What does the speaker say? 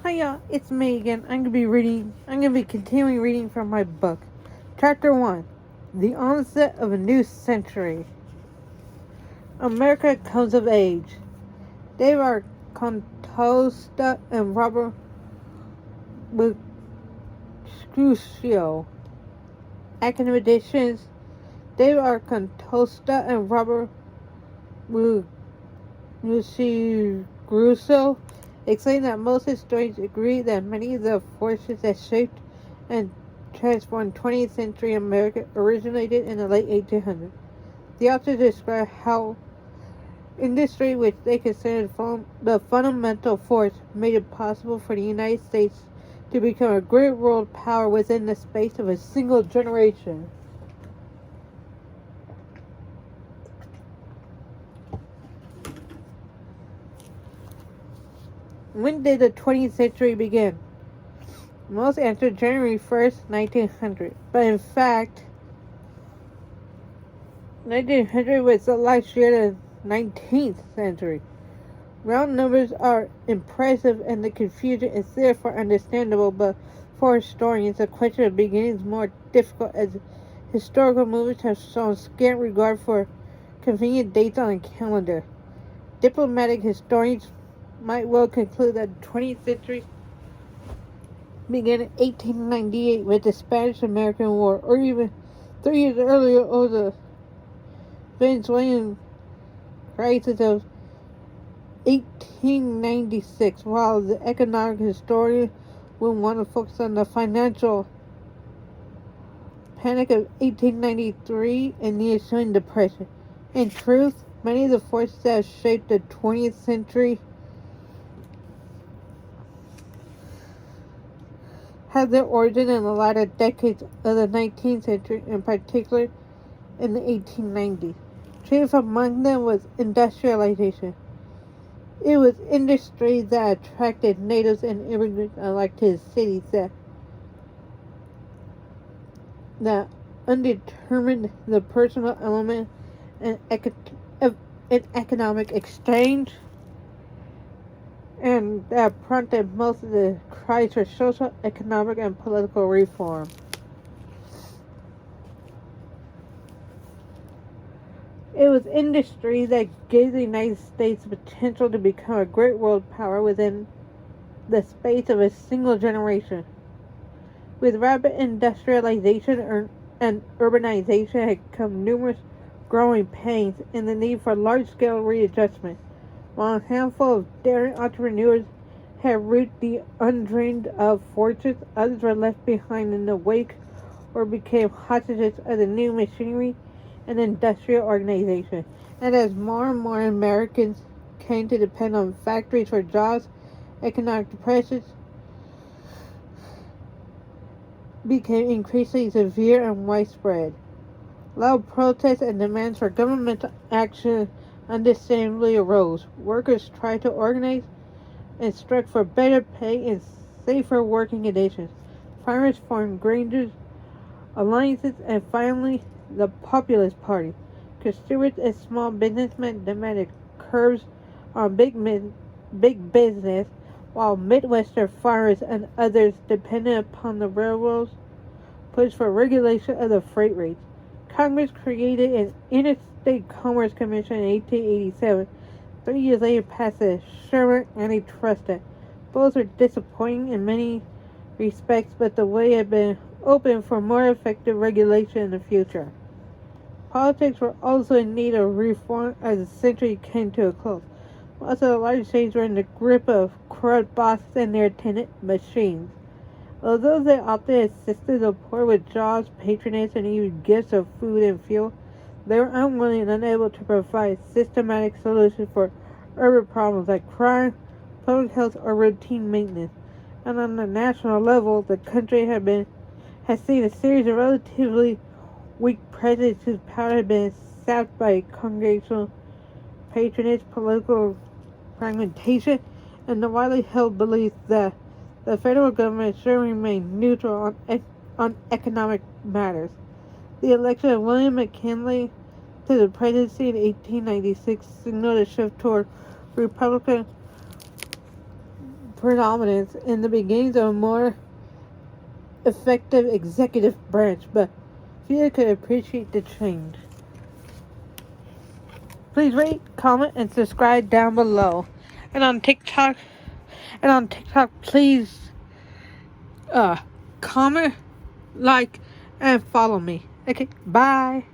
Hiya, it's me again. I'm gonna be continuing reading from my book. Chapter 1 The Onset of a New Century. America Comes of Age. David Contosta and Robert Mercutio. Academic editions. David Contosta and Robert Mercutio explain that most historians agree that many of the forces that shaped and transformed 20th century America originated in the late 1800s. The authors describe how industry, which they considered the fundamental force, made it possible for the United States to become a great world power within the space of a single generation. When did the 20th century begin? Most answer January 1st, 1900. But in fact, 1900 was the last year of the 19th century. Round numbers are impressive and the confusion is therefore understandable, but for historians, the question of beginning is more difficult as historical movements have shown scant regard for convenient dates on a calendar. Diplomatic historians might well conclude that the 20th century began in 1898 with the Spanish-American War, or even 3 years earlier with the Venezuelan crisis of 1896, while the economic historian would want to focus on the financial panic of 1893 and the ensuing depression. In truth, many of the forces that shaped the 20th century had their origin in the latter decades of the 19th century, in particular in the 1890s. Chief among them was industrialization. It was industry that attracted natives and immigrants alike to the cities that undetermined the personal element and economic exchange, and that prompted most of the cries for social, economic, and political reform. It was industry that gave the United States the potential to become a great world power within the space of a single generation. With rapid industrialization and urbanization had come numerous growing pains and the need for large-scale readjustment. While a handful of daring entrepreneurs had reaped the undreamed of fortunes, others were left behind in the wake or became hostages of the new machinery and industrial organization. And as more and more Americans came to depend on factories for jobs, economic depressions became increasingly severe and widespread. Loud protests and demands for governmental action understandably arose. Workers tried to organize and struck for better pay and safer working conditions. Farmers formed Grangers, alliances, and finally the Populist Party. Consumers and small businessmen demanded curbs on big business, while Midwestern farmers and others dependent upon the railroads pushed for regulation of the freight rates. Congress created an Interstate Commerce Commission in 1887. 3 years later passed the Sherman Antitrust Act. Both were disappointing in many respects, but the way had been opened for more effective regulation in the future. Politics were also in need of reform as the century came to a close. Most of the large states were in the grip of corrupt bosses and their attendant machines. Although they often assisted the poor with jobs, patronage, and even gifts of food and fuel, they were unwilling and unable to provide systematic solutions for urban problems like crime, public health, or routine maintenance. And on the national level, the country has seen a series of relatively weak presidents whose power had been sapped by congregational patronage, political fragmentation, and the widely held belief that the federal government should remain neutral on economic matters. The election of William McKinley to the presidency in 1896 signaled a shift toward Republican predominance in the beginnings of a more effective executive branch, but few could appreciate the change. Please rate, comment, and subscribe down below. And on TikTok, please comment, like, and follow me. Okay, bye.